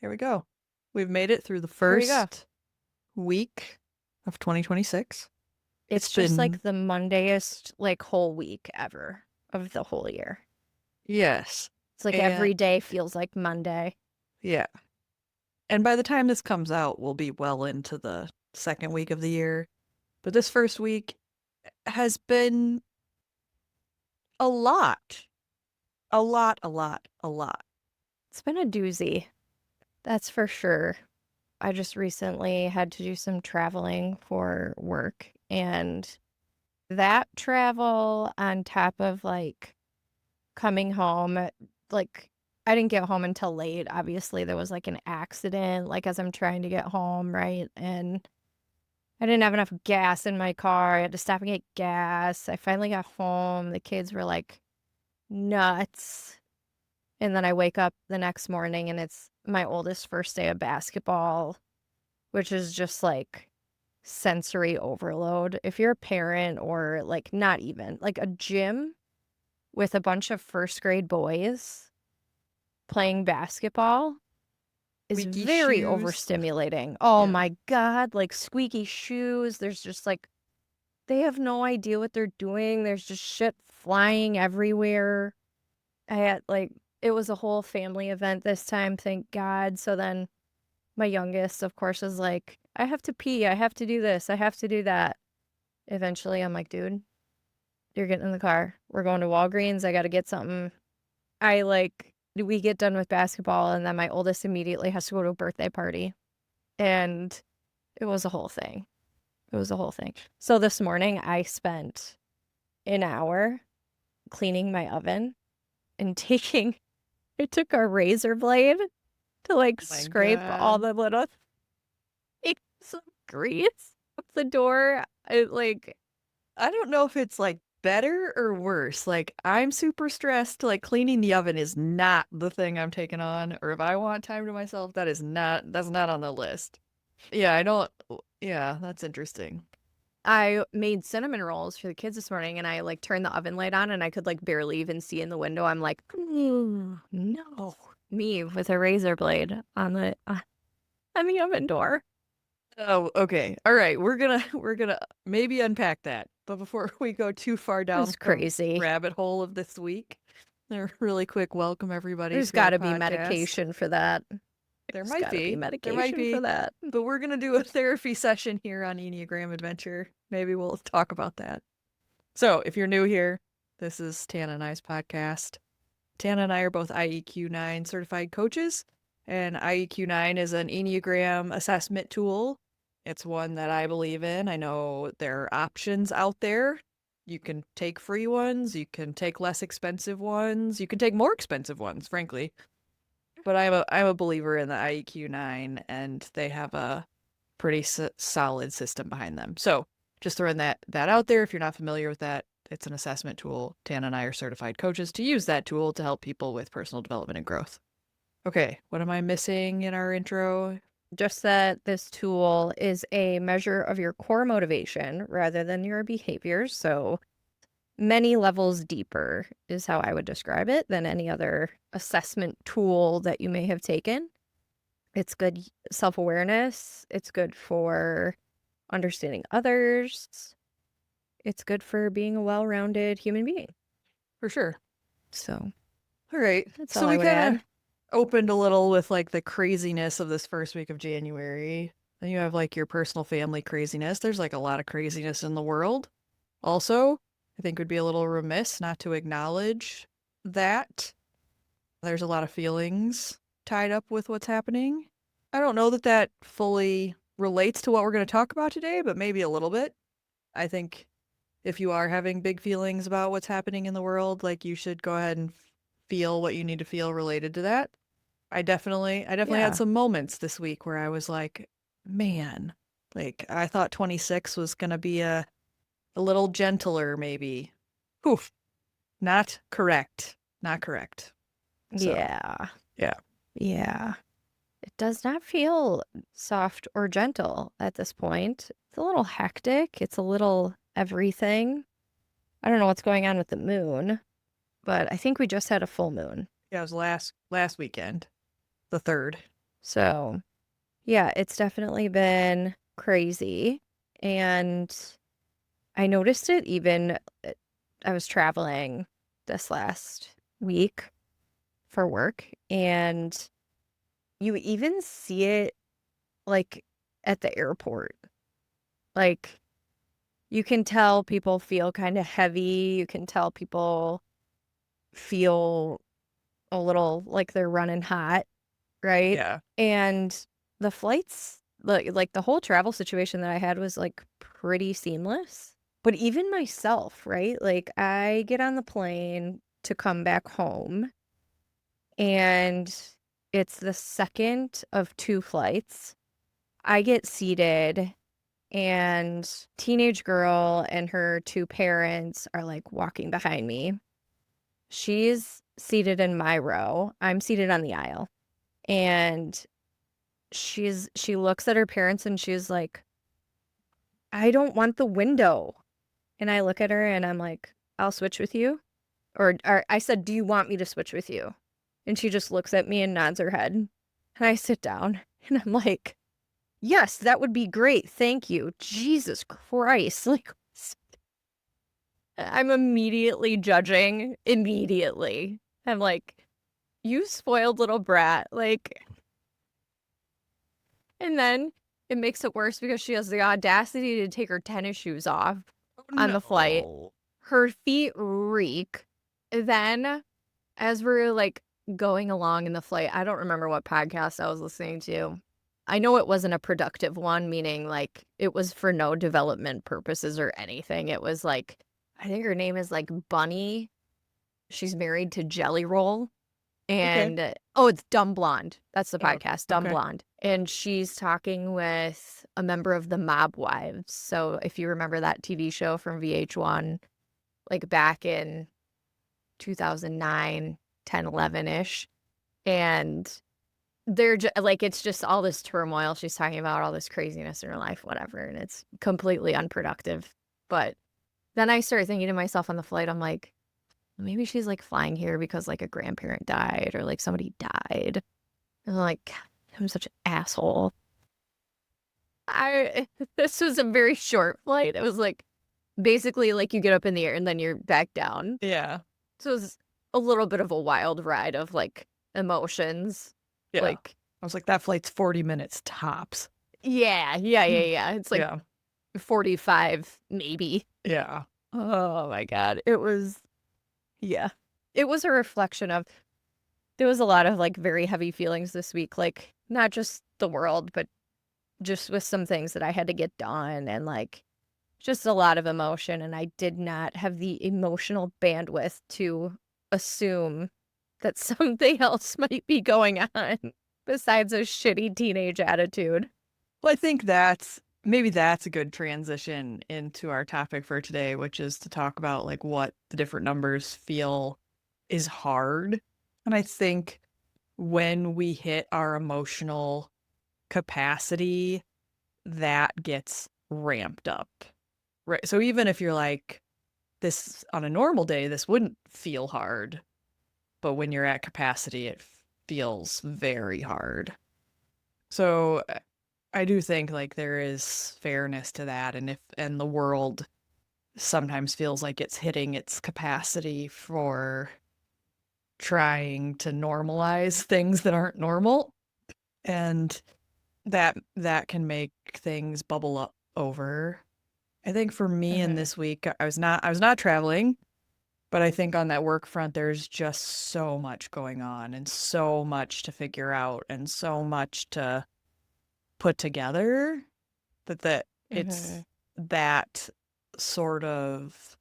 Here we go. We've made it through the Here we go. first week of 2026. It's It's just been, like the Mondayest whole week ever of the whole year. yes. It's like And every day feels like Monday. yeah. And by the time this comes out, we'll be well into the second week of the year. But this first week has been a lot. A lot, a lot, a lot. It's been a doozy, that's for sure. I just recently had to do some traveling for work, and that travel on top of coming home, like I didn't get home until late. Obviously, there was an accident as I'm trying to get home, right? And I didn't have enough gas in my car. I had to stop and get gas. I finally got home. The kids were nuts. And then I wake up the next morning and it's my oldest first day of basketball, which is just sensory overload. If you're a parent or not even a gym with a bunch of first grade boys playing basketball is Squeaky very shoes. overstimulating. Oh Yeah. my God, squeaky shoes. There's just they have no idea what they're doing. There's just shit flying everywhere. I had it was a whole family event this time, thank God. So then my youngest, of course, is I have to pee. I have to do this. I have to do that. Eventually, I'm like, dude, you're getting in the car. We're going to Walgreens. I got to get something. We get done with basketball, and then my oldest immediately has to go to a birthday party. And it was a whole thing. It was a whole thing. So this morning, I spent an hour cleaning my oven and I took a razor blade to Oh my scrape all God. the little some grease up the door. I don't know if it's better or worse. I'm super stressed. Cleaning the oven is not the thing I'm taking on. Or if I want time to myself, that's not on the list. Yeah, I don't. Yeah, that's interesting. I made cinnamon rolls for the kids this morning, and I turned the oven light on, and I could barely even see in the window. I'm like, no, me with a razor blade on the oven door. Oh, okay. All right. We're gonna maybe unpack that. But before we go too far It down was the crazy. rabbit hole of this week, a really quick welcome everybody There's to got our to be podcast. medication for that. There There's might got to be be. There might medication for be. that. But we're gonna do a therapy session here on Enneagram Adventure. Maybe we'll talk about that. So, if you're new here, this is Tana and I's podcast. Tana and I are both IEQ 9 certified coaches, and IEQ 9 is an Enneagram assessment tool. It's one that I believe in. I know there are options out there. You can take free ones, you can take less expensive ones, you can take more expensive ones, frankly. But I'm a believer in the IEQ 9, and they have a pretty solid system behind them. So, just throwing that out there. If you're not familiar with that, it's an assessment tool. Tana and I are certified coaches to use that tool to help people with personal development and growth. Okay, what am I missing in our intro? Just that this tool is a measure of your core motivation rather than your behaviors. So many levels deeper is how I would describe it than any other assessment tool that you may have taken. It's good self-awareness. It's good for understanding others. It's good for being a well-rounded human being. For sure. So All right. that's So all I we would kind of add. opened a little with the craziness of this first week of January. Then you have your personal family craziness. There's a lot of craziness in the world. Also, I think would be a little remiss not to acknowledge that there's a lot of feelings tied up with what's happening. I don't know that that fully relates to what we're going to talk about today, but maybe a little bit. I think if you are having big feelings about what's happening in the world, you should go ahead and feel what you need to feel related to that. I definitely had Yeah. some moments this week where I was man, I thought 26 was going to be a little gentler maybe. Oof, not correct. Not correct. So, Yeah. yeah. Yeah. It does not feel soft or gentle at this point. It's a little hectic. It's a little everything. I don't know what's going on with the moon, but I think we just had a full moon. Yeah, it was last weekend, the 3rd. So, yeah, it's definitely been crazy. And I noticed it even, I was traveling this last week for work, and you even see it like at the airport. Like, you can tell people feel kind of heavy. You can tell people feel a little like they're running hot, right? Yeah. And the flights, like the whole travel situation that I had was like pretty seamless. But even myself, right? Like I get on the plane to come back home, and it's the second of two flights. I get seated, and teenage girl and her two parents are like walking behind me. She's seated in my row. I'm seated on the aisle. And she looks at her parents and she's like, "I don't want the window." And I look at her and I'm like, "I'll switch with you." Or I said, "Do you want me to switch with you?" And she just looks at me and nods her head. And I sit down and I'm like, "Yes, that would be great. Thank you." Jesus Christ. Like, I'm immediately judging. Immediately. I'm like, "You spoiled little brat." Like, and then it makes it worse because she has the audacity to take her tennis shoes off Oh, on the flight. no. Her feet reek. Then, as we're like going along in the flight, I don't remember what podcast I was listening to. I know it wasn't a productive one, meaning like it was for no development purposes or anything. It was like, I think her name is like Bunny. She's married to Jelly Roll. Okay. And oh, it's Dumb Blonde. That's the Oh, podcast, Dumb okay. Blonde. And she's talking with a member of the Mob Wives. So if you remember that TV show from VH1, like back in 2009, 10, 11-ish. And they're like, it's just all this turmoil. She's talking about all this craziness in her life, whatever. And it's completely unproductive. But then I started thinking to myself on the flight, I'm like, maybe she's like flying here because like a grandparent died or like somebody died. And I'm like, "God, I'm such an asshole." I This was a very short flight. It was like basically like you get up in the air and then you're back down. Yeah. So it was a little bit of a wild ride of like emotions. Yeah. Like, I was like, that flight's 40 minutes tops. yeah. It's like Yeah. 45 maybe. Yeah. Oh my God. It was, yeah. It was a reflection of, there was a lot of like very heavy feelings this week, like not just the world, but just with some things that I had to get done, and like just a lot of emotion. And I did not have the emotional bandwidth to assume that something else might be going on besides a shitty teenage attitude. Well, I think maybe that's a good transition into our topic for today, which is to talk about like what the different numbers feel is hard. And I think when we hit our emotional capacity, that gets ramped up. Right. So even if you're like, this on a normal day, this wouldn't feel hard. But when you're at capacity, it feels very hard. So I do think like there is fairness to that, and the world sometimes feels like it's hitting its capacity for trying to normalize things that aren't normal, and that can make things bubble up over. I think for me in Mm-hmm. this week, I was not traveling, but I think on that work front, there's just so much going on and so much to figure out and so much to put together that Mm-hmm. it's that sort of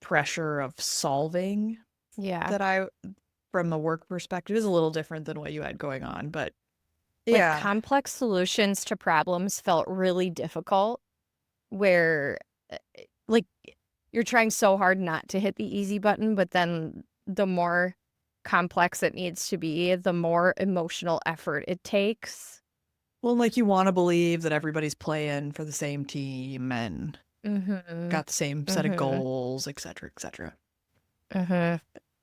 pressure of solving Yeah. that I from the work perspective is a little different than what you had going on, but Like yeah. complex solutions to problems felt really difficult, where like you're trying so hard not to hit the easy button, but then the more complex it needs to be, the more emotional effort it takes. Well, like you want to believe that everybody's playing for the same team and Mhm. got the same set of Mhm. goals, et cetera, et cetera. Mhm. Mhm.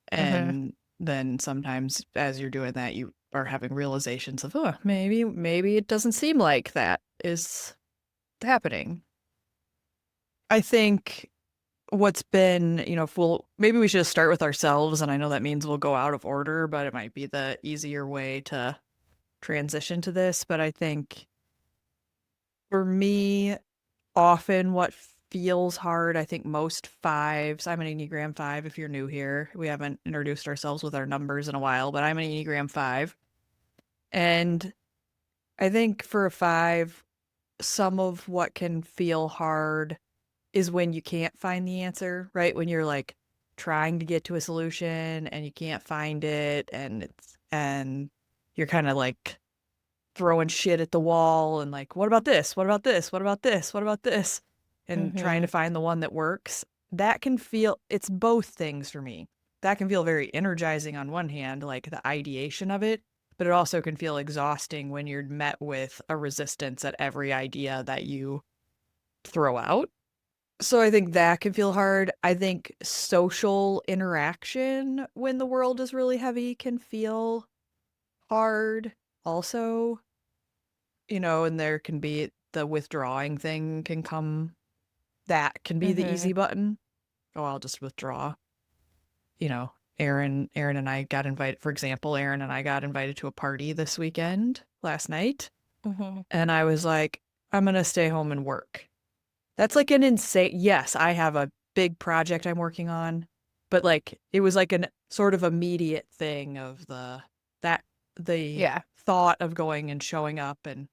And then sometimes as you're doing that, are having realizations of, oh, maybe it doesn't seem like that is happening. I think what's been, if maybe we should just start with ourselves, and I know that means we'll go out of order, but it might be the easier way to transition to this. But I think for me, often what feels hard, I think most fives, I'm an Enneagram 5 if you're new here. We haven't introduced ourselves with our numbers in a while, but I'm an Enneagram 5. And I think for a 5, some of what can feel hard is when you can't find the answer, right? When you're like trying to get to a solution and you can't find it, and you're kind of like throwing shit at the wall and like, what about this? What about this? What about this? What about this? And trying Mm-hmm. to find the one that works. That can feel, it's both things for me. That can feel very energizing on one hand, like the ideation of it, but it also can feel exhausting when you're met with a resistance at every idea that you throw out. So I think that can feel hard. I think social interaction when the world is really heavy can feel hard also, and there can be the withdrawing thing can come. That can be the Mm-hmm. easy button. Oh, I'll just withdraw. You know, Aaron and I got invited, for example, Aaron and I got invited to a party this weekend last night. Mm-hmm. And I was like, I'm going to stay home and work. That's like an insane, yes, I have a big project I'm working on, but like it was like an sort of immediate thing of that the Yeah. thought of going and showing up and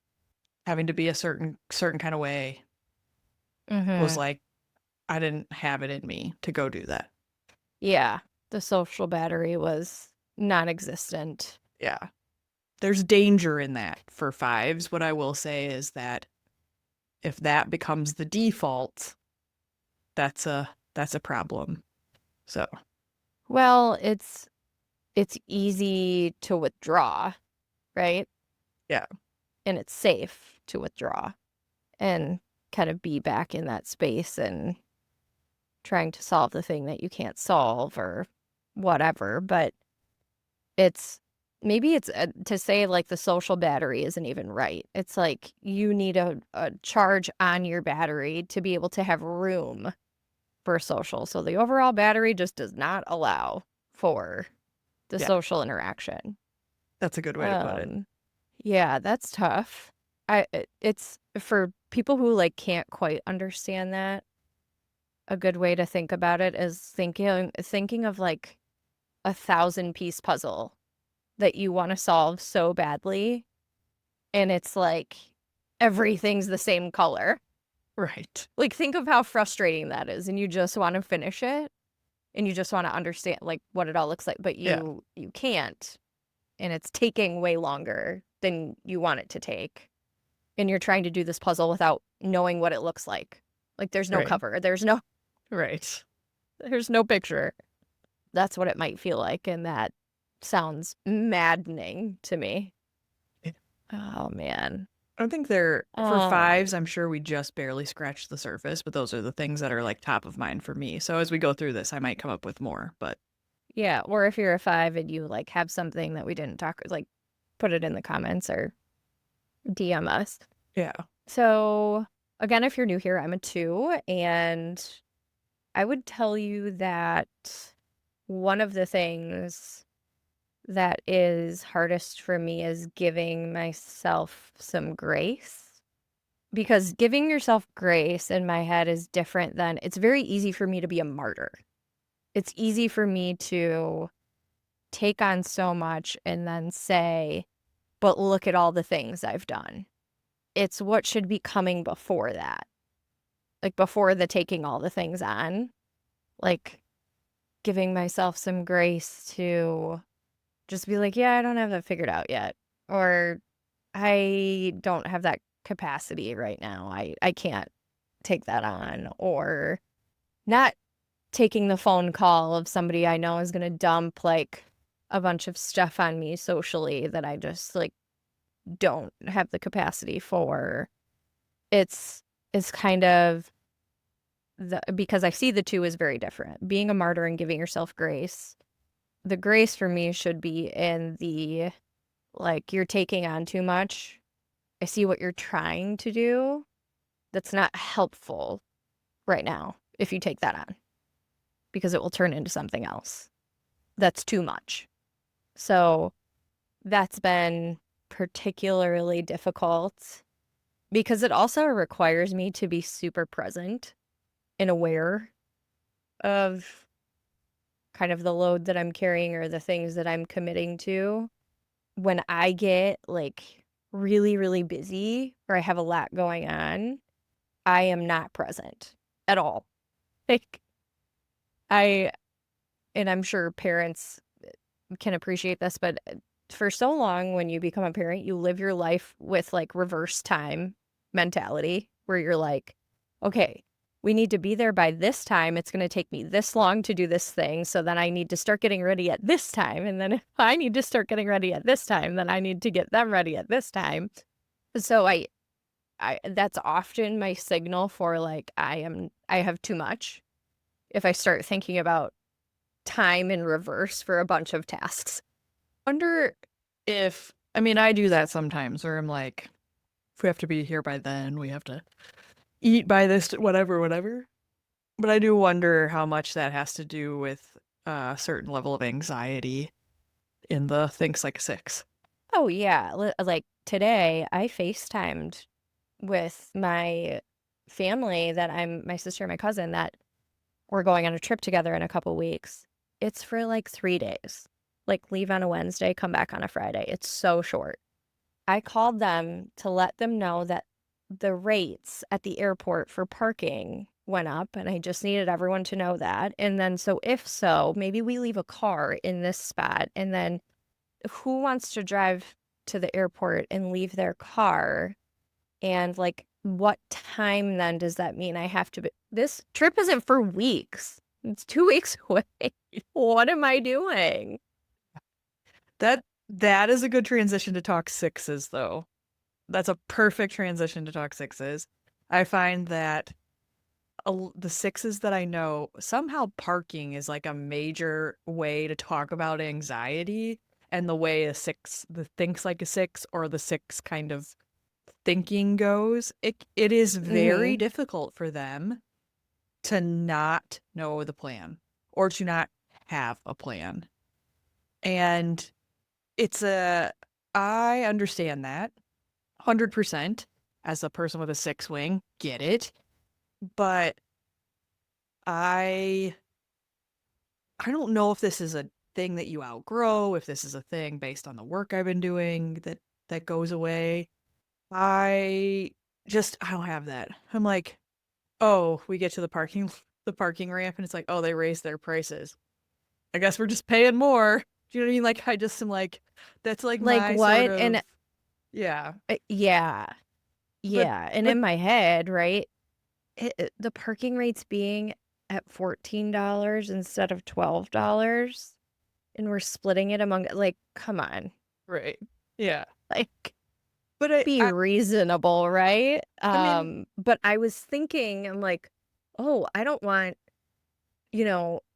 having to be a certain kind of way was Mm-hmm. like I didn't have it in me to go do that. Yeah. The social battery was non-existent. Yeah. There's danger in that for fives. What I will say is that if that becomes the default, that's a problem. So, Well, it's easy to withdraw, right? yeah. And it's safe to withdraw and kind of be back in that space and trying to solve the thing that you can't solve or whatever. But it's maybe it's to say like the social battery isn't even right. It's like you need a charge on your battery to be able to have room for social. So the overall battery just does not allow for the Yeah. social interaction. That's a good way to put it. Um, yeah, that's tough. It's for people who like can't quite understand that. A good way to think about it is thinking of like a 1,000-piece puzzle that you want to solve so badly, and it's like everything's the same color. Right. Like think of how frustrating that is, and you just want to finish it, and you just want to understand like what it all looks like, but Yeah. you can't, and it's taking way longer than you want it to take. And you're trying to do this puzzle without knowing what it looks like. Like there's no Right. cover, Right. there's no picture. That's what it might feel like, and that sounds maddening to me. Yeah. Oh man. I think for Um, fives, I'm sure we just barely scratched the surface, but those are the things that are like top of mind for me. So as we go through this, I might come up with more, but yeah, or if you're a 5 and you like have something that we didn't talk, like put it in the comments or DM us. yeah. So again, if you're new here, I'm a 2, and I would tell you that one of the things that is hardest for me is giving myself some grace. Because giving yourself grace in my head is different than it's very easy for me to be a martyr. It's easy for me to take on so much and then say, but look at all the things I've done. It's what should be coming before that. Like before the taking all the things on, like giving myself some grace to just be like, yeah, I don't have that figured out yet. Or I don't have that capacity right now. I can't take that on. Or not taking the phone call of somebody I know is going to dump like a bunch of stuff on me socially that I just like don't have the capacity for. It's kind of because I see the two is very different. Being a martyr and giving yourself grace. The grace for me should be in the like you're taking on too much. I see what you're trying to do. That's not helpful right now if you take that on, because it will turn into something else that's too much. So that's been particularly difficult because it also requires me to be super present and aware of kind of the load that I'm carrying or the things that I'm committing to. When I get like really, really busy or I have a lot going on, I am not present at all. Like I, and I'm sure parents can appreciate this, but for so long when you become a parent, you live your life with like reverse time mentality where you're like, okay, we need to be there by this time. It's going to take me this long to do this thing. So then I need to start getting ready at this time. And then if I need to start getting ready at this time, then I need to get them ready at this time. So I that's often my signal for like I have too much if I start thinking about time in reverse for a bunch of tasks. Wonder if, I mean, I do that sometimes where I'm like, if we have to be here by then, we have to eat by this, whatever, whatever. But I do wonder how much that has to do with a certain level of anxiety in the Thinks Like a Six. Oh yeah, like today I FaceTimed with my family that my sister and my cousin that we're going on a trip together in a couple weeks. It's for like 3 days. Like leave on a Wednesday, come back on a Friday. It's so short. I called them to let them know that the rates at the airport for parking went up, and I just needed everyone to know that. And then, so if so, maybe we leave a car in this spot, and then who wants to drive to the airport and leave their car? And like, what time then does that mean I have to be? This trip isn't for weeks. It's 2 weeks away. What am I doing? That is a good transition to talk sixes, though. That's a perfect transition to talk sixes. I find that the sixes that I know, somehow parking is like a major way to talk about anxiety, and the way the thinks like a six or the six kind of thinking goes. It is very Mm-hmm. difficult for them to not know the plan or to not have a plan. And I understand that 100% as a person with a six wing, get it. But I I don't know if this is a thing that you outgrow, if this is a thing based on the work I've been doing that goes away. I don't have that. I'm like, oh, we get to the parking ramp and it's like, oh, they raised their prices. I guess we're just paying more. Do you know what I mean? Like I just am like, that's like Like my sort what? of, And yeah. yeah, But yeah. And but in my head, right, the parking rates being at $14 instead of $12, and we're splitting it among, like, come on, right. Yeah. like, But be reasonable, right? I mean, But I was thinking, I'm like, oh, I don't want,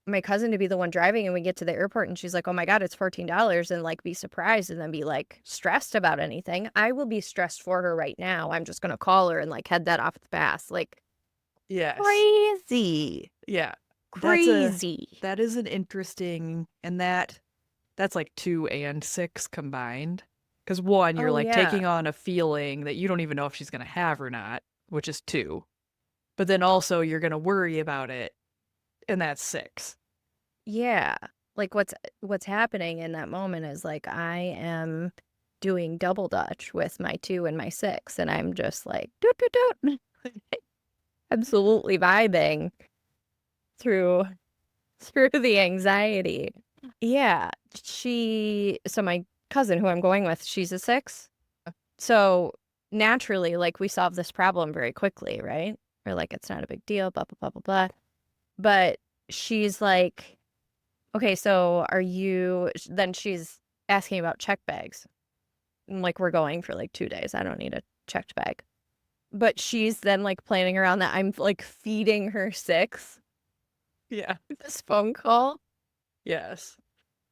my cousin to be the one driving and we get to the airport and she's like, oh my God, it's $14, and like be surprised and then be like stressed about anything. I will be stressed for her right now. I'm just gonna call her and like head that off the pass. Like yes. crazy. Yeah. Crazy. That is an interesting, and that's like 2 and 6 combined. Because one, you're Oh like yeah. taking on a feeling that you don't even know if she's going to have or not, which is 2. But then also you're going to worry about it, and that's 6. Yeah. Like what's happening in that moment is like I am doing double dutch with my 2 and my 6, and I'm just like doot doot doot. Absolutely vibing through through the anxiety. Yeah, so my cousin who I'm going with, she's a 6. So naturally, like we solve this problem very quickly, right? Or like it's not a big deal, blah blah blah blah blah. But she's like, okay, so then she's asking about check bags. And like we're going for like 2 days. I don't need a checked bag. But she's then like planning around that I'm like feeding her 6 Yeah. this phone call. Yes.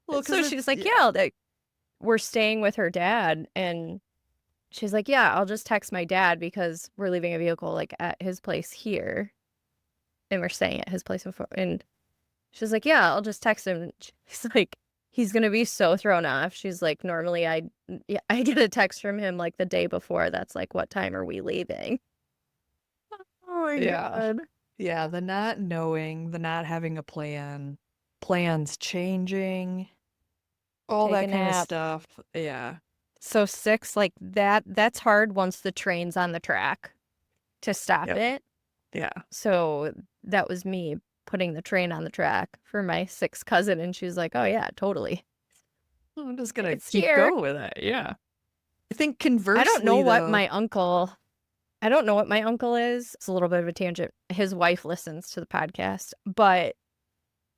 Well, So because she's like, yeah. yeah, we're staying with her dad, and she's like, yeah, I'll just text my dad because we're leaving a vehicle like at his place here, and we're staying at his place before. And she's like, yeah, I'll just text him. She's like, he's gonna be so thrown off. She's like, normally I get a text from him like the day before. That's like, what time are we leaving? Oh my Yeah. God. Yeah, the not knowing, the not having a plan, plans changing, all Take that a kind of nap. stuff. Yeah. So 6, like that's hard once the train's on the track to stop Yep. it. Yeah. So that was me putting the train on the track for my 6th cousin, and she's like, oh yeah, totally. I'm just gonna It's keep here. going with that. Yeah. I think I don't know conversely, what though, my uncle I don't know what my uncle is. It's a little bit of a tangent. His wife listens to the podcast, but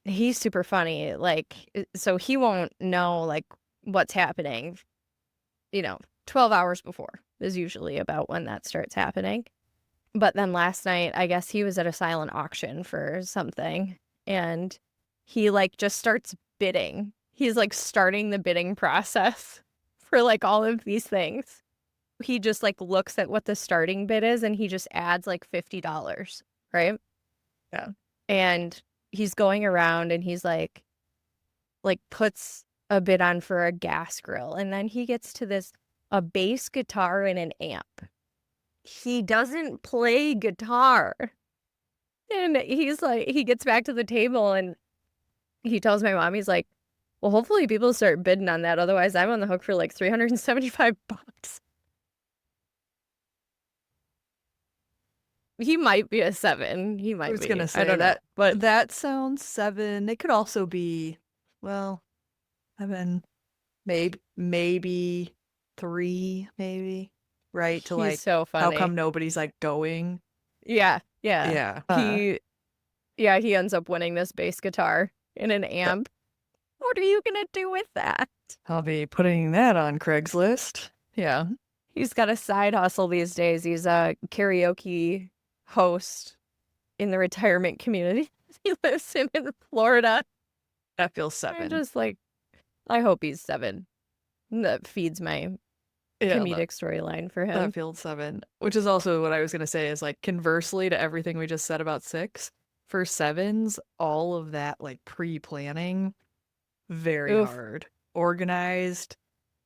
he's super funny. Like, so he won't know like what's happening, 12 hours before is usually about when that starts happening. But then last night, I guess he was at a silent auction for something, and he like just starts bidding. He's like starting the bidding process for like all of these things. He just like looks at what the starting bid is and he just adds like $50, right? yeah. And he's going around and he's like puts a bid on for a gas grill, and then he gets to this a bass guitar and an amp. He doesn't play guitar. And he's like, he gets back to the table and he tells my mom, he's like, well, hopefully people start bidding on that. Otherwise, I'm on the hook for like $375. He might be a 7. He I might was be. gonna I say don't know. that But that sounds 7. It could also be, well, 7, maybe 3, maybe, right? To he's like, so how come funny. nobody's like going? Yeah. Yeah. Yeah. He ends up winning this bass guitar and an Yep. amp. What are you going to do with that? I'll be putting that on Craigslist. Yeah. He's got a side hustle these days. He's a karaoke host in the retirement community. He lives in Florida. That feels I'm 7. just like, I hope he's 7. That feeds my Yeah, comedic storyline for that him. feels 7. Which is also what I was gonna say is like conversely to everything we just said about 6, for 7s, all of that like pre-planning, very Oof. hard. Organized,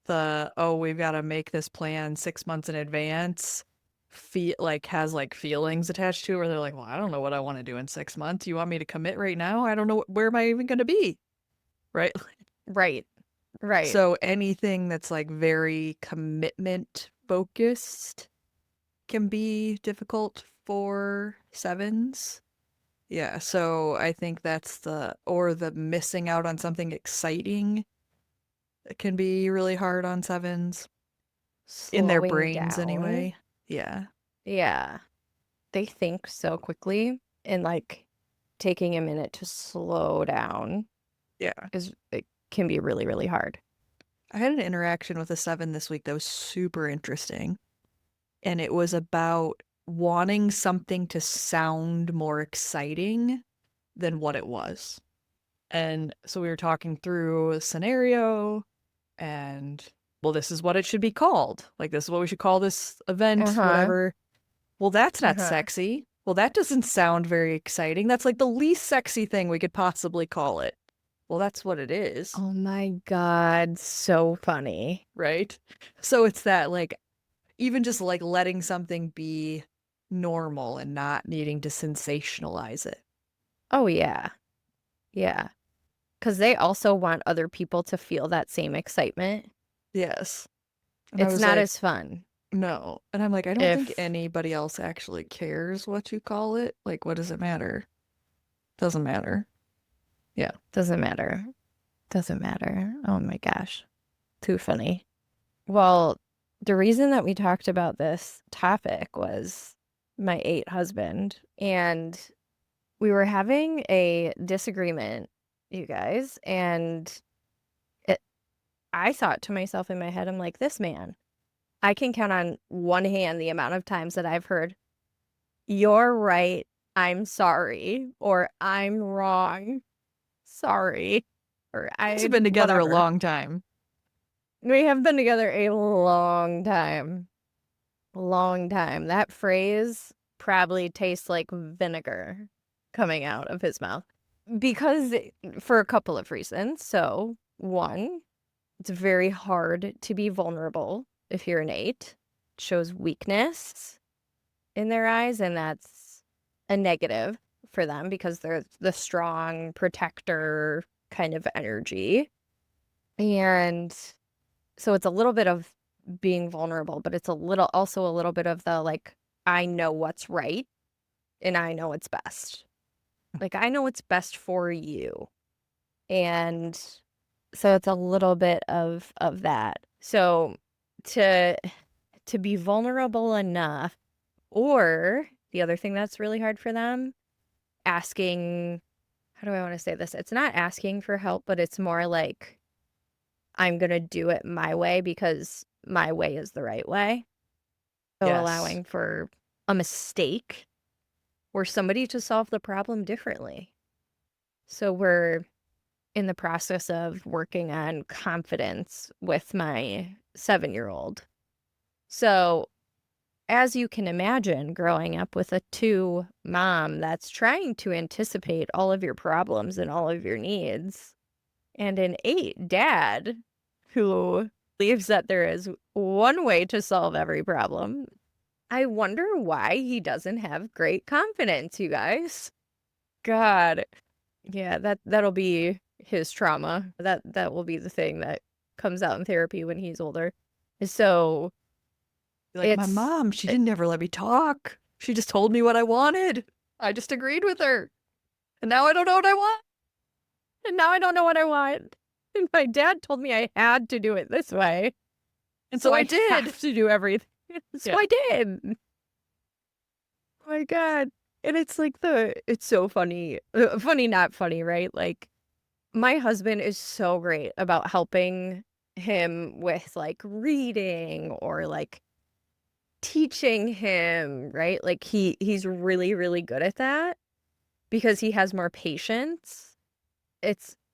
we've got to make this plan 6 months in advance, has like feelings attached to it where they're like, well, I don't know what I want to do in 6 months. You want me to commit right now? I don't know, where am I even going to be? Right. Right. Right. So anything that's like very commitment focused can be difficult for 7s. Yeah, so I think that's the missing out on something exciting. It can be really hard on 7s. In their Slowing brains down. anyway. Yeah. Yeah. They think so quickly, and like taking a minute to slow down Yeah. it can be really, really hard. I had an interaction with a 7 this week that was super interesting. And it was about wanting something to sound more exciting than what it was. And so we were talking through a scenario and, well, this is what it should be called. Like, this is what we should call this event, Uh-huh. whatever. Well, that's not Uh-huh. sexy. Well, that doesn't sound very exciting. That's like the least sexy thing we could possibly call it. Well, that's what it is, Oh my God, so funny. right? So it's that like even just like letting something be normal and not needing to sensationalize it. Oh yeah. Yeah. Because they also want other people to feel that same excitement. Yes. And I It's was not like, as fun no. And I'm like, I don't think if anybody else actually cares what you call it. Like, what does it matter? Doesn't matter. Yeah. doesn't matter. Doesn't matter. Oh my gosh. Too funny. Well, the reason that we talked about this topic was my 8 husband, and we were having a disagreement, you guys, and it, I thought to myself in my head, I'm like, this man, I can count on one hand the amount of times that I've heard, you're right, I'm sorry, or I'm wrong, sorry, or They've been together a whatever. long time. We have been together a long time. Long time. That phrase probably tastes like vinegar coming out of his mouth. Because for a couple of reasons. So, one, it's very hard to be vulnerable if you're an 8. It shows weakness in their eyes, and that's a negative for them because they're the strong protector kind of energy. And so it's a little bit of being vulnerable, but it's also a little bit of the like, I know what's right and I know what's best. Like, I know what's best for you. And so it's a little bit of that. So to be vulnerable enough, or the other thing that's really hard for them, asking, how do I want to say this? It's not asking for help, but it's more like, I'm going to do it my way because my way is the right way. So Yes. allowing for a mistake or somebody to solve the problem differently. So we're in the process of working on confidence with my 7-year-old. So, as you can imagine, growing up with a 2 mom that's trying to anticipate all of your problems and all of your needs, and an 8 dad who believes that there is one way to solve every problem, I wonder why he doesn't have great confidence, you guys. God. Yeah, that'll be his trauma. That will be the thing that comes out in therapy when he's older. So Be like, my it's mom, she didn't ever let me talk. She just told me what I wanted. I just agreed with her. And now I don't know what I want. and now I don't know what I want. And my dad told me I had to do it this way. And So so I I did. have to do everything. So Yeah. I did. Oh my God. And it's like it's so funny. Funny, not funny, right? Like, my husband is so great about helping him with like reading or like teaching him, right? Like he's really, really good at that because he has more patience.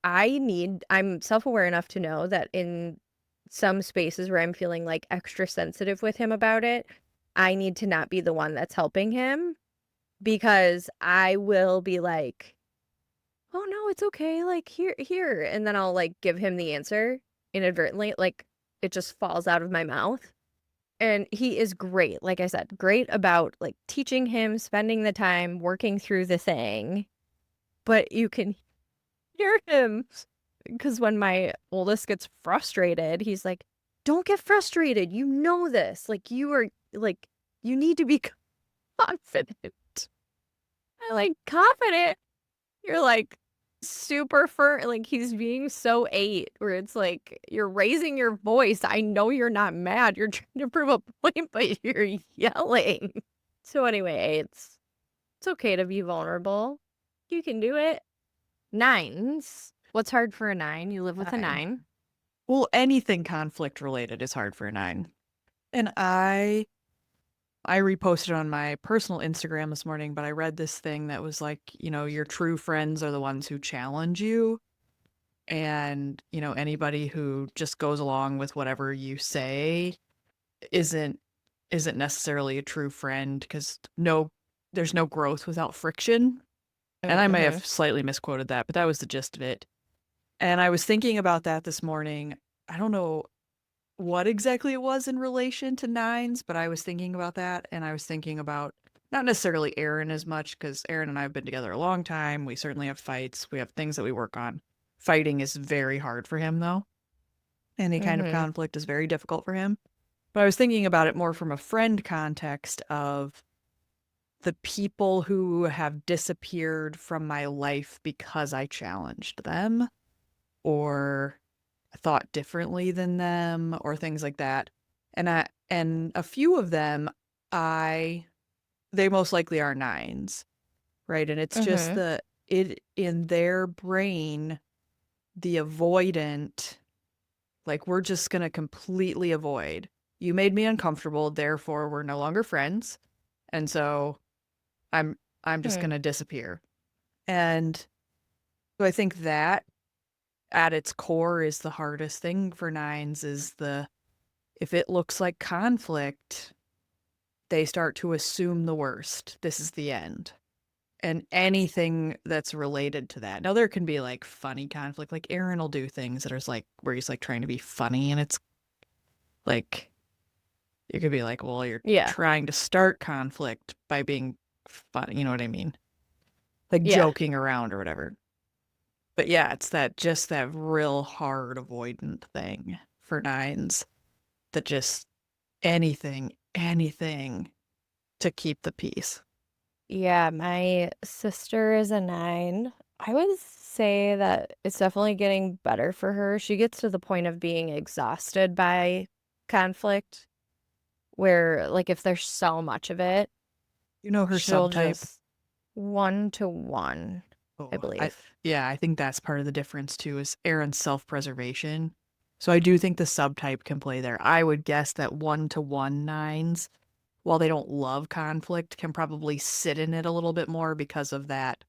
I'm self-aware enough to know that in some spaces where I'm feeling like extra sensitive with him about it, I need to not be the one that's helping him because I will be like, "Oh no, it's okay. Like here." And then I'll like give him the answer inadvertently, like it just falls out of my mouth. And he is great, like I said, great about, like, teaching him, spending the time, working through the thing, but you can hear him because when my oldest gets frustrated, he's like, "Don't get frustrated, you know this, like, you need to be confident." I'm like, "Confident?" You're, like, super like, he's being so 8, where it's like, you're raising your voice, I know you're not mad, you're trying to prove a point, but you're yelling. So anyway, it's okay to be vulnerable. You can do it. 9s. What's hard for a 9? You live with a 9. 9. Well, anything conflict related is hard for a 9. And I reposted on my personal Instagram this morning, but I read this thing that was like, your true friends are the ones who challenge you. And, anybody who just goes along with whatever you say isn't necessarily a true friend because there's no growth without friction. And I may Mhm. have slightly misquoted that, but that was the gist of it. And I was thinking about that this morning. I don't know what exactly it was in relation to 9s, but I was thinking about that, and I was thinking about not necessarily Aaron as much, because Aaron and I have been together a long time. We certainly have fights. We have things that we work on. Fighting is very hard for him, though. Any kind of Mhm. conflict is very difficult for him. But I was thinking about it more from a friend context of the people who have disappeared from my life because I challenged them or thought differently than them or things like that. And a few of them I they most likely are 9s, right? And it's just Mhm. it in their brain, the avoidant, like we're just going to completely avoid. You made me uncomfortable, therefore we're no longer friends. And so I'm I'm just Hmm. going to disappear. And so I think that at its core is the hardest thing for nines is if it looks like conflict, they start to assume the worst. This is the end. And anything that's related to that. Now there can be like funny conflict. Like Aaron will do things that are like where he's like trying to be funny and it's like you could be like, well, you're Yeah. trying to start conflict by being funny, you know what I mean? Like Yeah. joking around or whatever. But yeah, it's that real hard avoidant thing for nines that just anything to keep the peace. Yeah, my sister is a 9. I would say that it's definitely getting better for her. She gets to the point of being exhausted by conflict, where, like, if there's so much of it, You know her she'll subtype? just 1 to 1, I Oh, believe. yeah, I think that's part of the difference too is Aaron's self-preservation. So I do think the subtype can play there. I would guess that 1 to 1 nines, while they don't love conflict, can probably sit in it a little bit more because of that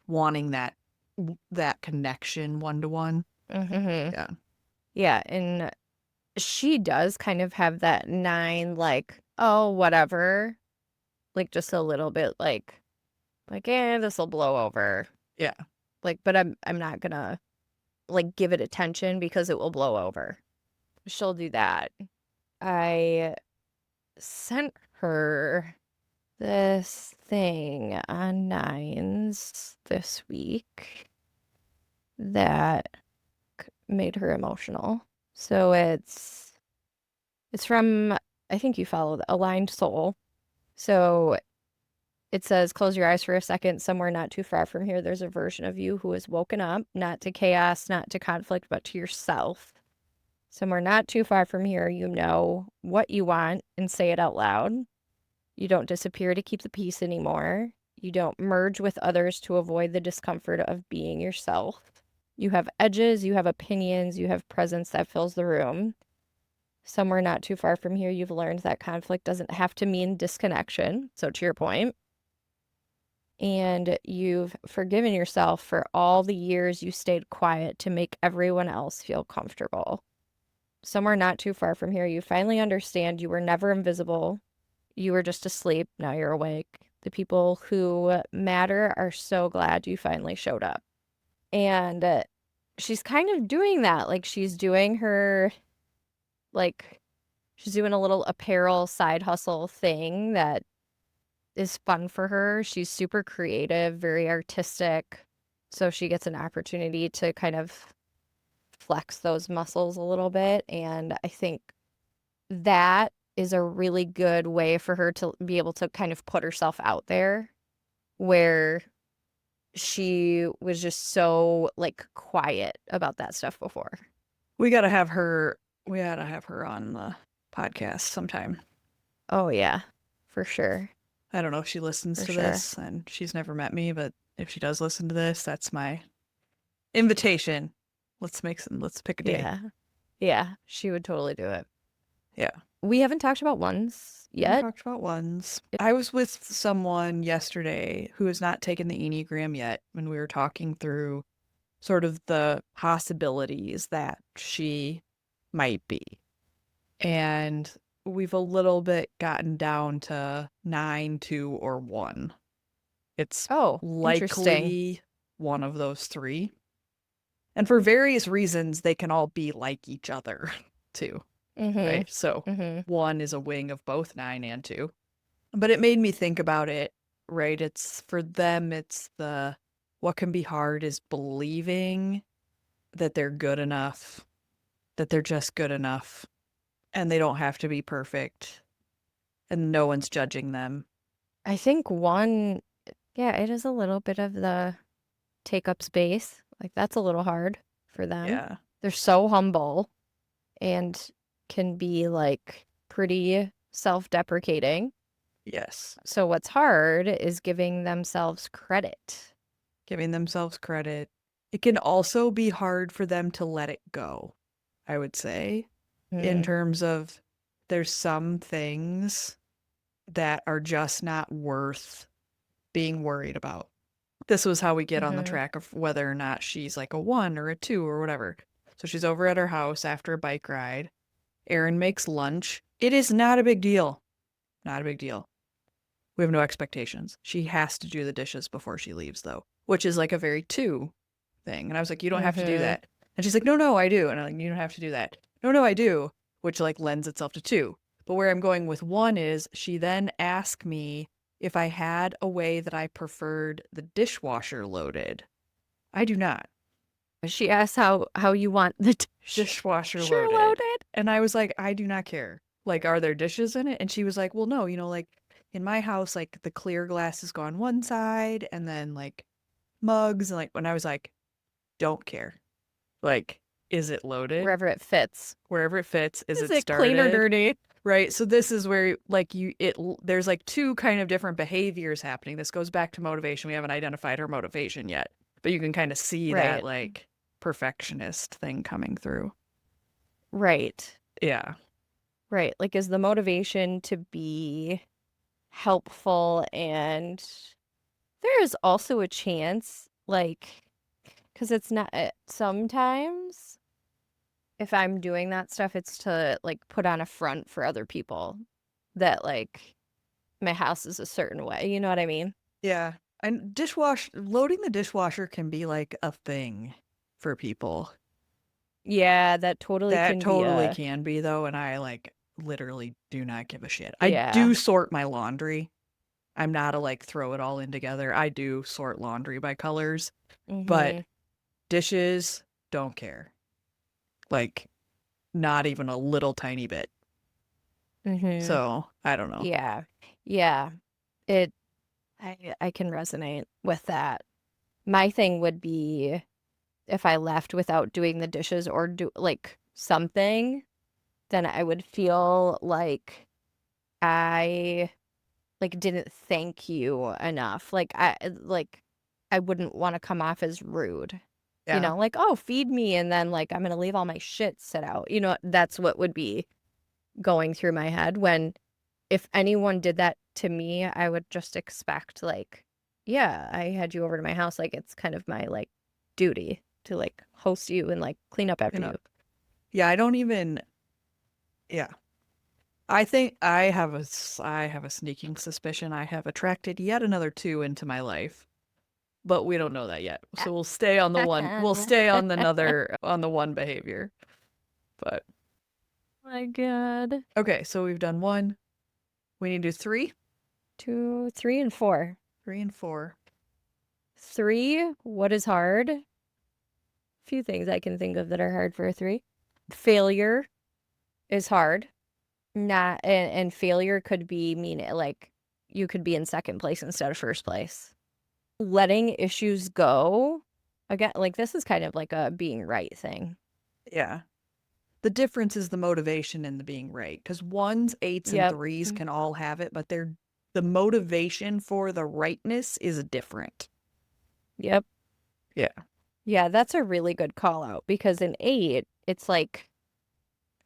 wanting that connection 1 to 1. Mm-hmm. Yeah. Yeah, and she does kind of have that 9, like, oh, whatever, like, just a little bit like, this'll blow over. Yeah. Like, but I'm not gonna, like, give it attention because it will blow over. She'll do that. I sent her this thing on nines this week that made her emotional. So it's from, I think you follow the Aligned Soul. So it says, close your eyes for a second. Somewhere not too far from here, there's a version of you who has woken up, not to chaos, not to conflict, but to yourself. Somewhere not too far from here, you know what you want and say it out loud. You don't disappear to keep the peace anymore. You don't merge with others to avoid the discomfort of being yourself. You have edges, you have opinions, you have presence that fills the room. Somewhere not too far from here, you've learned that conflict doesn't have to mean disconnection. So, to your point, and you've forgiven yourself for all the years you stayed quiet to make everyone else feel comfortable. Somewhere not too far from here, you finally understand you were never invisible. You were just asleep. Now you're awake. The people who matter are so glad you finally showed up. And she's kind of doing that. Like, she's doing her, like, she's doing a little apparel side hustle thing that is fun for her. She's super creative, very artistic. So she gets an opportunity to kind of flex those muscles a little bit. And I think that is a really good way for her to be able to kind of put herself out there, where she was just so, like, quiet about that stuff before. We gotta have her on the podcast sometime. Oh, yeah, for sure. I don't know if she listens For to sure. this and she's never met me, but if she does listen to this, that's my invitation. Let's pick a day. Yeah. Yeah, she would totally do it. Yeah. We haven't talked about ones We haven't yet. talked about ones. I was with someone yesterday who has not taken the Enneagram yet when we were talking through sort of the possibilities that she might be. And we've a little bit gotten down to 9, 2, or 1. It's Oh, interesting. likely one of those three. And for various reasons, they can all be like each other, too. Mm-hmm. Right? So Mm-hmm. 1 is a wing of both 9 and 2. But it made me think about it, right? It's for them, it's what can be hard is believing that they're good enough, that they're just good enough, and they don't have to be perfect, and no one's judging them. I think one, yeah, it is a little bit of the take up space. Like, that's a little hard for them. Yeah. They're so humble and can be, like, pretty self-deprecating. Yes. So what's hard is giving themselves credit. Giving themselves credit. It can also be hard for them to let it go, I would say, in Mm. terms of there's some things that are just not worth being worried about. this was how we get on the Mhm. track of whether or not she's like a 1 or a 2 or whatever. So she's over at her house after a bike ride. Erin makes lunch. It is not a big deal. Not a big deal. We have no expectations. She has to do the dishes before she leaves, though, which is like a very 2 thing. And I was like, you don't have to do Mhm. that. And she's like, no, no, I do. And I'm like, you don't have to do that. No, no, I do, which like lends itself to 2. But where I'm going with 1 is she then asked me if I had a way that I preferred the dishwasher loaded. I do not. She asks how you want the Dishwasher dishwasher loaded. loaded. And I was like, I do not care. Like, are there dishes in it? And she was like, well, no, like in my house, like the clear glasses go on one side and then like mugs. And like, when I was like, don't care. Like, is it loaded? Wherever it fits. Wherever it fits, is Is it it clean or started? dirty? Right. So this is where like there's like 2 kind of different behaviors happening. This goes back to motivation. We haven't identified her motivation yet, but you can kind of see that Right. like perfectionist thing coming through. Right. Yeah. Right. Like, is the motivation to be helpful? And there is also a chance, like, because it's not, sometimes if I'm doing that stuff, it's to like put on a front for other people that like my house is a certain way. You know what I mean? Yeah. And loading the dishwasher can be like a thing for people. Yeah, that totally That can be totally a, can be though, and I like literally do not give a shit. I yeah. do sort my laundry. I'm not a like throw it all in together. I do sort laundry by colors, but Mm-hmm. dishes don't care. Like not even a little tiny bit. Mm-hmm. So, I don't know. Yeah. Yeah. It, I can resonate with that. My thing would be if I left without doing the dishes or do like something, then I would feel like I like didn't thank you enough. Like I wouldn't want to come off as rude. Yeah. Like, oh, feed me and then like I'm gonna leave all my shit set out. That's what would be going through my head when if anyone did that to me, I would just expect like, yeah, I had you over to my house. Like it's kind of my like duty to like host you and like clean up You after know. you. Yeah, I don't even yeah. I think I have a sneaking suspicion I have attracted yet another 2 into my life, but we don't know that yet. So we'll stay on the one. We'll stay on another on the one behavior. But My God. okay, so we've done 1. We need to do 3, 2, 3, and 4. 3 and 4. 3, what is hard? Few things I can think of that are hard for a 3. Failure is hard. Not and failure could be mean like you could be in second place instead of first place. Letting issues go. Again, like this is kind of like a being right thing. Yeah. The difference is the motivation and the being right. Because 1s, 8s, and Yep. 3s can all have it, but the motivation for the rightness is different. Yep. Yeah. Yeah, that's a really good call out because in 8, it's like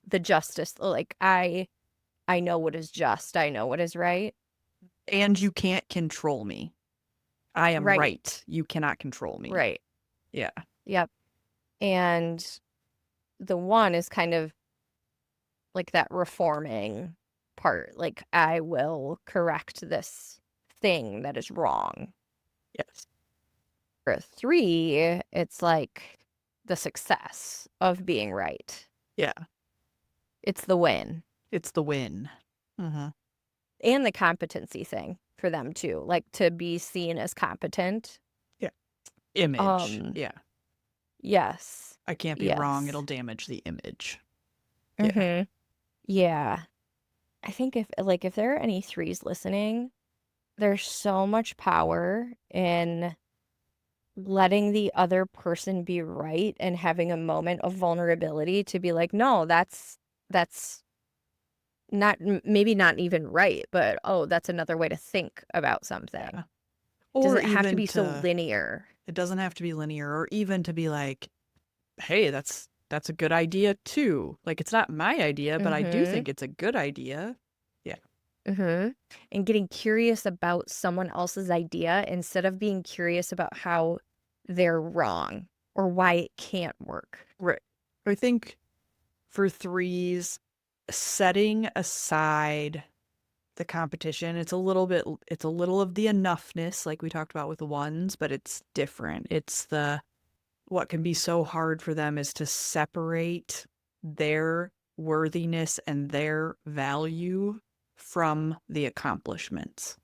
the justice like I know what is just, I know what is right. And you can't control me. I am Right. right. You cannot control me. Right. Yeah. Yep. And the 1 is kind of like that reforming part. Like I will correct this thing that is wrong. Yes. For a 3, it's like the success of being right. Yeah. It's the win. It's the win. Mm-hmm. And the competency thing for them too. Like to be seen as competent. Yeah. Image. Um, Yeah. yes. I can't be wrong. It'll Yes. damage the image. Yeah. Mm-hmm. Yeah. I think if there are any 3s listening, there's so much power in letting the other person be right and having a moment of vulnerability to be like, no, that's not maybe not even right, but oh, that's another way to think about something. Yeah. Does Or it have to even be so linear? it doesn't have to be linear, or even to be like, hey, that's a good idea too. Like it's not my idea, but I do Mm-hmm. think it's a good idea. Yeah. Mm-hmm. And getting curious about someone else's idea instead of being curious about how they're wrong or why it can't work. Right. I think for threes, setting aside the competition, it's a little of the enoughness, like we talked about with the ones, but it's different. It's what can be so hard for them is to separate their worthiness and their value from the accomplishments.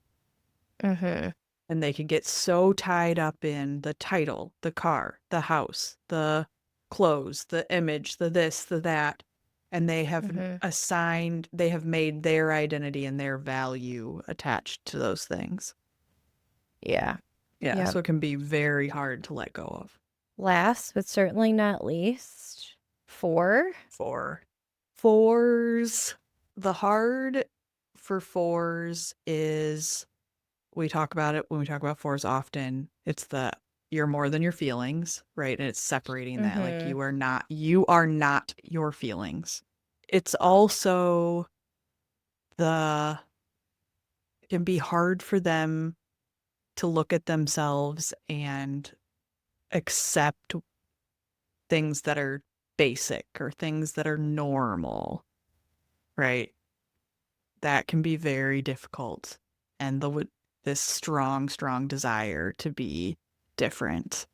Mm-hmm. And they can get so tied up in the title, the car, the house, the clothes, the image, the this, the that. And they have Mm-hmm. they have made their identity and their value attached to those things. Yeah. Yeah. Yep. So it can be very hard to let go of. Last but certainly not least, 4. For fours, the hard for fours is we talk about it when we talk about fours often. It's the you're more than your feelings, right? And it's separating that. Like Mm-hmm. you are not your feelings. It's also the it can be hard for them to look at themselves and accept things that are basic or things that are normal, right? That can be very difficult. And this strong, strong desire to be different.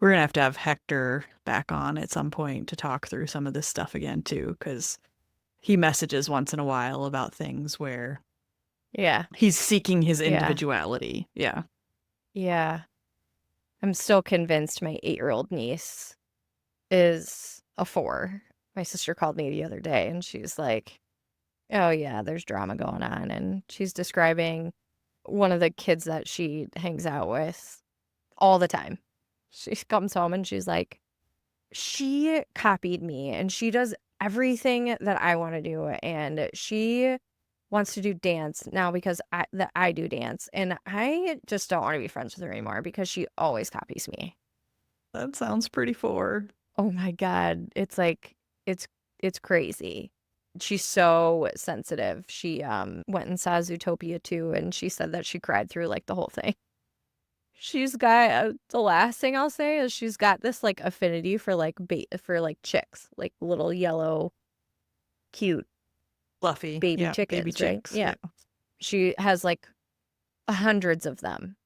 We're going to have Hector back on at some point to talk through some of this stuff again, too, because he messages once in a while about things where Yeah. he's seeking his Yeah. individuality. Yeah. Yeah. I'm still convinced my 8-year-old niece is a 4. My sister called me the other day and she's like, oh, yeah, there's drama going on. And she's describing one of the kids that she hangs out with all the time. She comes home and she's like, she copied me and she does everything that I want to do. And she wants to do dance now because I do dance. And I just don't want to be friends with her anymore because she always copies me. That sounds pretty for. Oh my God. It's like, it's it's crazy. She's so sensitive. She went and saw Zootopia 2 and she said that she cried through like the whole thing. She's got the last thing I'll say is she's got this like affinity for like for like chicks, like little yellow cute Fluffy. baby Yeah. Baby chickens, right? chicks. Yeah. Yeah. She has like hundreds of them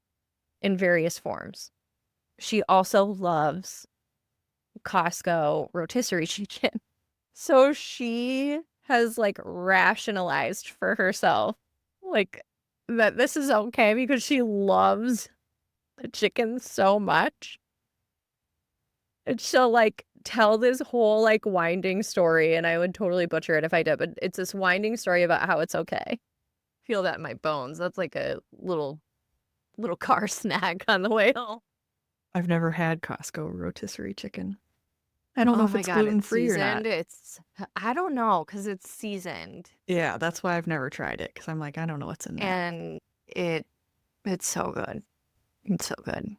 in various forms. She also loves Costco rotisserie chicken. So she has like rationalized for herself like that this is okay because she loves the chicken so much. And she'll like tell this whole like winding story, and I would totally butcher it if I did, but it's this winding story about how it's okay. Feel that in my bones. That's like a little car snack on the way home. I've never had Costco rotisserie chicken. I don't know Oh if my it's God, gluten it's free or seasoned. not. I don't know because it's seasoned Yeah, that's why I've never tried it because I'm like, I don't know what's in that. and it's so good. It's so good.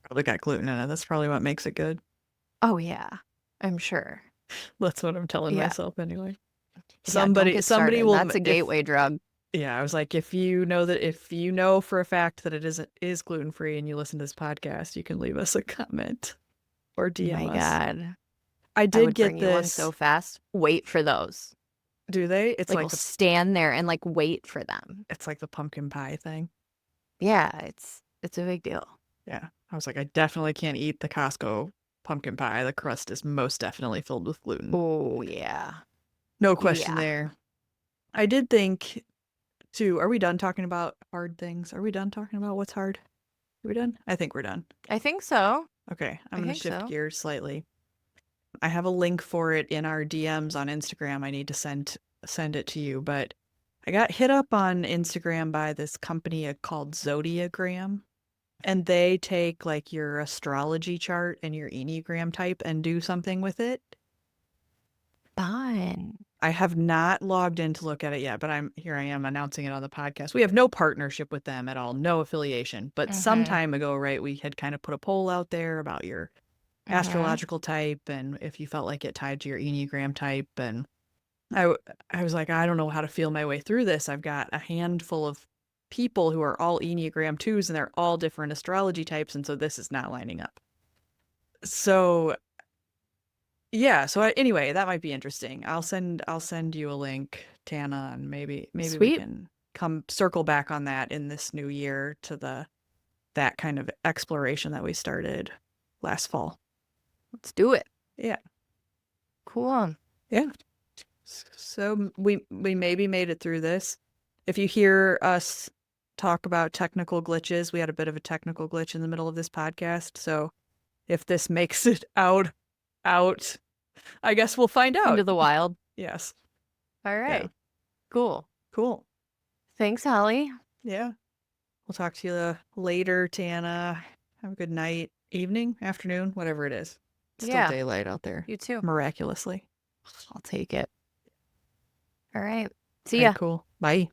Probably got gluten in it. That's probably what makes it good. Oh yeah, I'm sure. That's what I'm telling Yeah. myself anyway. Yeah, don't get Somebody started. will That's a if gateway drug. yeah, I was like, if you know for a fact that is gluten free and you listen to this podcast, you can leave us a comment or DM My us. God. I I did would get bring you one so this. fast. Wait for those. Do they? Like, we'll stand there and, like, wait for them. It's like the pumpkin pie thing. Yeah, it's a big deal. Yeah. I was like, I definitely can't eat the Costco pumpkin pie. The crust is most definitely filled with gluten. Oh, yeah. No question Yeah. there. I did think too, are we done talking about hard things? Are we done talking about what's hard? Are we done? I think we're done. I think so. Okay, I'm I going to think shift so. gears slightly. I have a link for it in our DMs on Instagram. I need to send it to you, but I got hit up on Instagram by this company called Zodiagram, and they take like your astrology chart and your Enneagram type and do something with it. Fun. I have not logged in to look at it yet, but I am announcing it on the podcast. We have no partnership with them at all, no affiliation. But some Mm-hmm. time ago, right, we had kind of put a poll out there about your Mm-hmm. astrological type and if you felt like it tied to your Enneagram type. And I was like, I don't know how to feel my way through this. I've got a handful of people who are all Enneagram 2s and they're all different astrology types, and so this is not lining up. So yeah, so anyway, that might be interesting. I'll send you a link, Tana, and maybe we Sweet. can come circle back on that in this new year to that kind of exploration that we started last fall. Let's do it. Yeah. Cool. Yeah. So we maybe made it through this. If you hear us talk about technical glitches, we had a bit of a technical glitch in the middle of this podcast. So if this makes it out, I guess we'll find out. Into the wild. Yes. All right. Yeah. Cool. Cool. Thanks, Holly. Yeah. We'll talk to you later, Tana. Have a good night, evening, afternoon, whatever it is. It's still daylight out there. You too. Miraculously. I'll take it. All right. See Okay, ya. cool. Bye.